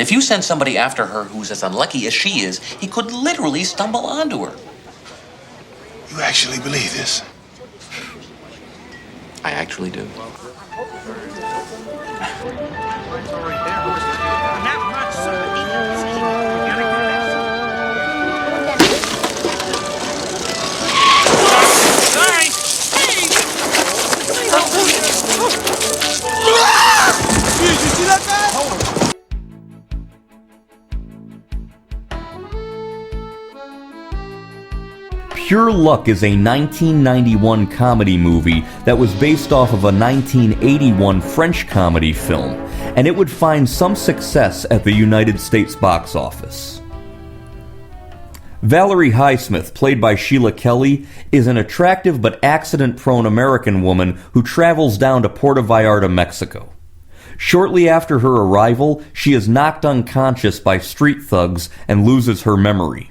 If you send somebody after her who's as unlucky as she is, he could literally stumble onto her. You actually believe this? I actually do. Pure Luck is a 1991 comedy movie that was based off of a 1981 French comedy film, and it would find some success at the United States box office. Valerie Highsmith, played by Sheila Kelley, is an attractive but accident-prone American woman who travels down to Puerto Vallarta, Mexico. Shortly after her arrival, she is knocked unconscious by street thugs and loses her memory.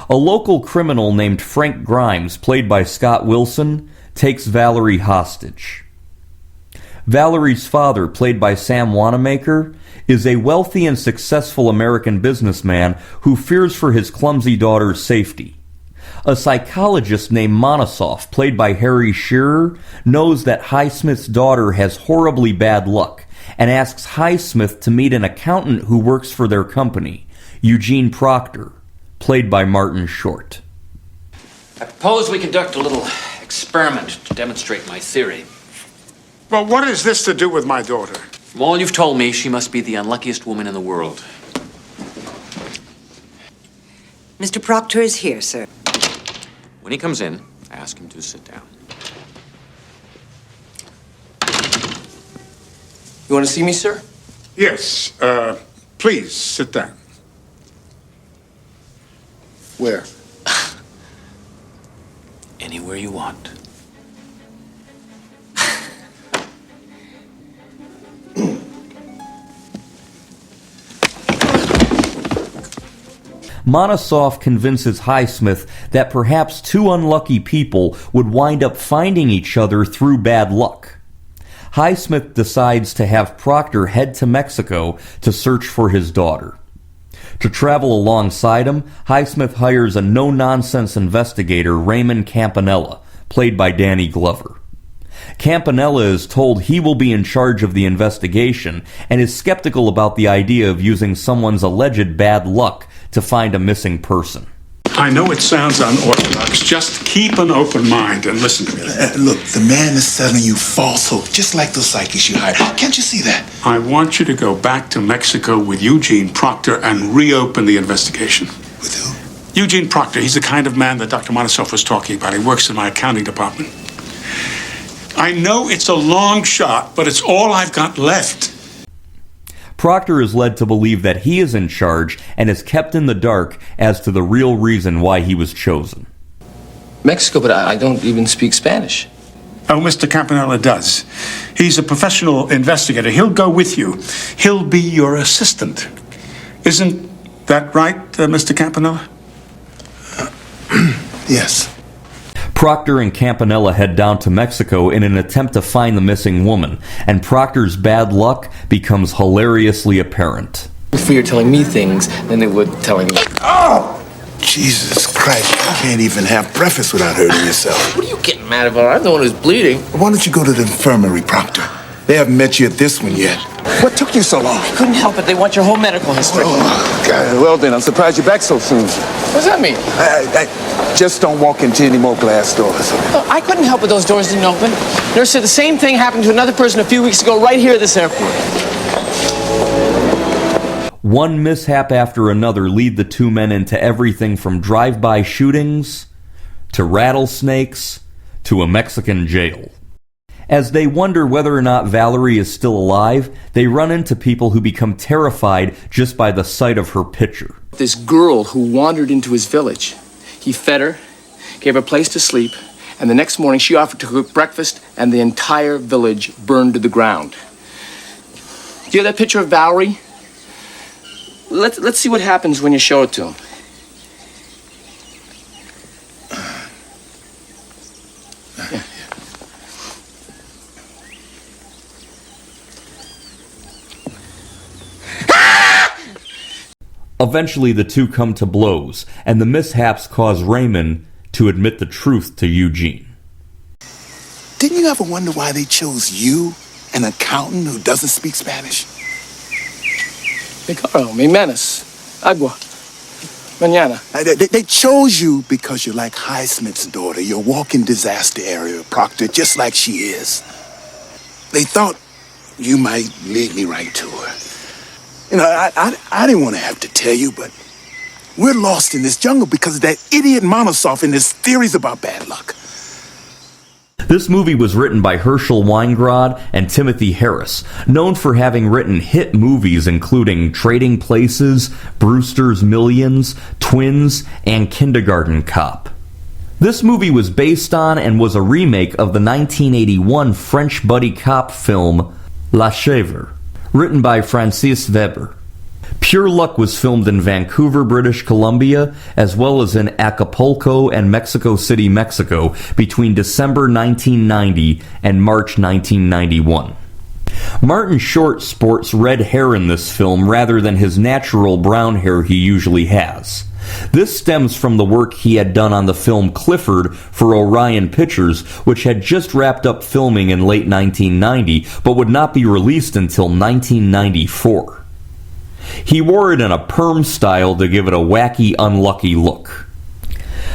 A local criminal named Frank Grimes, played by Scott Wilson, takes Valerie hostage. Valerie's father, played by Sam Wanamaker, is a wealthy and successful American businessman who fears for his clumsy daughter's safety. A psychologist named Monosoff, played by Harry Shearer, knows that Highsmith's daughter has horribly bad luck and asks Highsmith to meet an accountant who works for their company, Eugene Proctor, played by Martin Short. I propose we conduct a little experiment to demonstrate my theory. Well, what has this to do with my daughter? From all you've told me, she must be the unluckiest woman in the world. Mr. Proctor is here, sir. When he comes in, ask him to sit down. You want to see me, sir? Yes, please sit down. Where? Anywhere you want. Monosoff convinces Highsmith that perhaps two unlucky people would wind up finding each other through bad luck. Highsmith decides to have Proctor head to Mexico to search for his daughter. To travel alongside him, Highsmith hires a no-nonsense investigator, Raymond Campanella, played by Danny Glover. Campanella is told he will be in charge of the investigation and is skeptical about the idea of using someone's alleged bad luck to find a missing person. I know it sounds unorthodox. Just keep an open mind and listen to me. Look, the man is selling you false hope, just like those psychics you hired. Can't you see that? I want you to go back to Mexico with Eugene Proctor and reopen the investigation. With who? Eugene Proctor, he's the kind of man that Dr. Monosoff was talking about. He works in my accounting department. I know it's a long shot, but it's all I've got left. Proctor is led to believe that he is in charge and is kept in the dark as to the real reason why he was chosen. Mexico, but I don't even speak Spanish. Oh, Mr. Campanella does. He's a professional investigator. He'll go with you. He'll be your assistant. Isn't that right, Mr. Campanella? Yes. Proctor and Campanella head down to Mexico in an attempt to find the missing woman, and Proctor's bad luck becomes hilariously apparent. I fear telling me things than they would telling you. Oh! Jesus Christ, you can't even have breakfast without hurting yourself. What are you getting mad about? I'm the one who's bleeding. Why don't you go to the infirmary, Proctor? They haven't met you at this one yet. What took you so long? I couldn't help it. They want your whole medical history. Oh, God. Well then, I'm surprised you're back so soon. What does that mean? Just don't walk into any more glass doors. Oh, I couldn't help it. Those doors didn't open. Nurse said the same thing happened to another person a few weeks ago right here at this airport. One mishap after another lead the two men into everything from drive-by shootings to rattlesnakes to a Mexican jail. As they wonder whether or not Valerie is still alive, they run into people who become terrified just by the sight of her picture. This girl who wandered into his village. He fed her, gave her a place to sleep, and the next morning she offered to cook breakfast, and the entire village burned to the ground. Do you have that picture of Valerie? Let's see what happens when you show it to him. Yeah. Eventually, the two come to blows, and the mishaps cause Raymond to admit the truth to Eugene. Didn't you ever wonder why they chose you, an accountant who doesn't speak Spanish? Picaro, mi menace. Agua. Mañana. They chose you because you're like Highsmith's daughter. You're a walking disaster area, Proctor, just like she is. They thought you might lead me right to her. You know, I didn't want to have to tell you, but we're lost in this jungle because of that idiot Monosoff and his theories about bad luck. This movie was written by Herschel Weingrod and Timothy Harris, known for having written hit movies including Trading Places, Brewster's Millions, Twins, and Kindergarten Cop. This movie was based on and was a remake of the 1981 French buddy cop film La Chèvre, written by Francis Weber. Pure Luck was filmed in Vancouver, British Columbia, as well as in Acapulco and Mexico City, Mexico, between December 1990 and March 1991. Martin Short sports red hair in this film rather than his natural brown hair he usually has. This stems from the work he had done on the film Clifford for Orion Pictures, which had just wrapped up filming in late 1990, but would not be released until 1994. He wore it in a perm style to give it a wacky, unlucky look.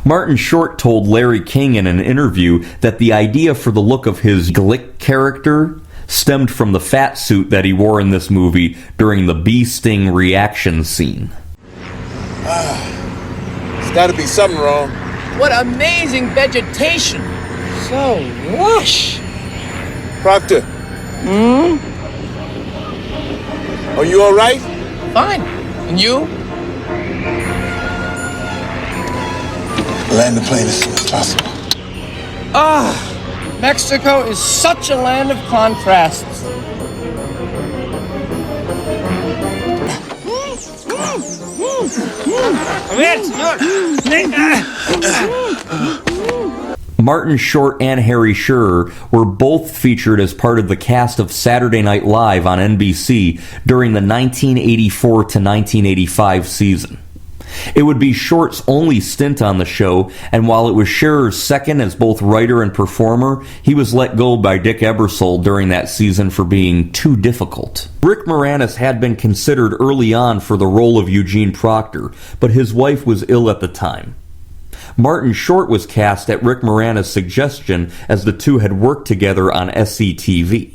Martin Short told Larry King in an interview that the idea for the look of his Glick character stemmed from the fat suit that he wore in this movie during the bee sting reaction scene. There's gotta be something wrong. What amazing vegetation! So lush! Proctor. Are you all right? Fine. And you? Land the plane as soon as possible. Mexico is such a land of contrasts. Martin Short and Harry Shearer were both featured as part of the cast of Saturday Night Live on NBC during the 1984 to 1985 season. It would be Short's only stint on the show, and while it was Shearer's second as both writer and performer, he was let go by Dick Ebersol during that season for being too difficult. Rick Moranis had been considered early on for the role of Eugene Proctor, but his wife was ill at the time. Martin Short was cast at Rick Moranis' suggestion, as the two had worked together on SCTV.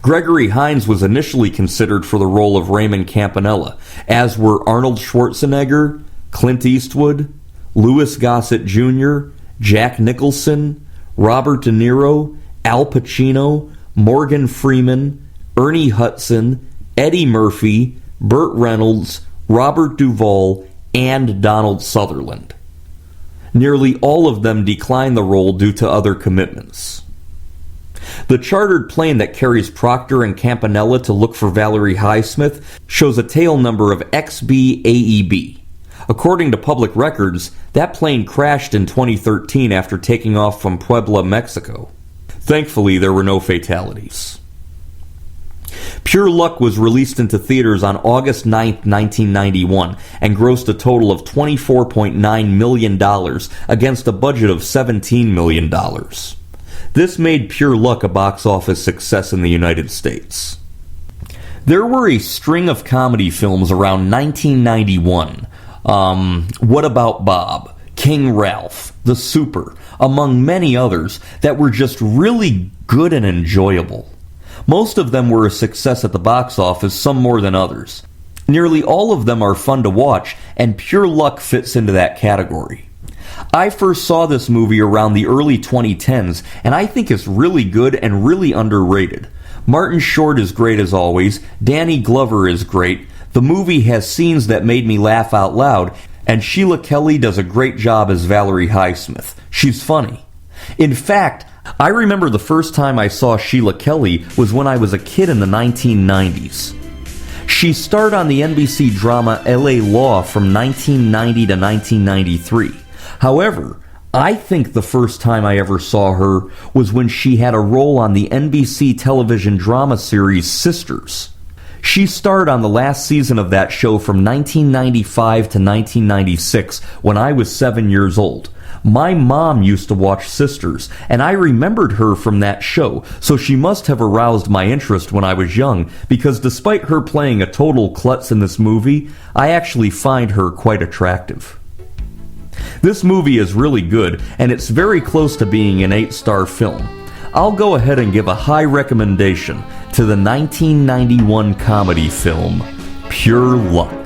Gregory Hines was initially considered for the role of Raymond Campanella, as were Arnold Schwarzenegger, Clint Eastwood, Louis Gossett Jr., Jack Nicholson, Robert De Niro, Al Pacino, Morgan Freeman, Ernie Hudson, Eddie Murphy, Burt Reynolds, Robert Duvall, and Donald Sutherland. Nearly all of them declined the role due to other commitments. The chartered plane that carries Proctor and Campanella to look for Valerie Highsmith shows a tail number of XB-AEB. According to public records, that plane crashed in 2013 after taking off from Puebla, Mexico. Thankfully, there were no fatalities. Pure Luck was released into theaters on August 9, 1991, and grossed a total of $24.9 million against a budget of $17 million. This made Pure Luck a box office success in the United States. There were a string of comedy films around 1991. What About Bob? King Ralph? The Super? Among many others that were just really good and enjoyable. Most of them were a success at the box office, some more than others. Nearly all of them are fun to watch, and Pure Luck fits into that category. I first saw this movie around the early 2010s, and I think it's really good and really underrated. Martin Short is great as always, Danny Glover is great, the movie has scenes that made me laugh out loud, and Sheila Kelley does a great job as Valerie Highsmith. She's funny. In fact, I remember the first time I saw Sheila Kelley was when I was a kid in the 1990s. She starred on the NBC drama LA Law from 1990 to 1993. However, I think the first time I ever saw her was when she had a role on the NBC television drama series Sisters. She starred on the last season of that show from 1995 to 1996 when I was 7 years old. My mom used to watch Sisters, and I remembered her from that show, so she must have aroused my interest when I was young, because despite her playing a total klutz in this movie, I actually find her quite attractive. This movie is really good, and it's very close to being an 8-star film. I'll go ahead and give a high recommendation to the 1991 comedy film, Pure Luck.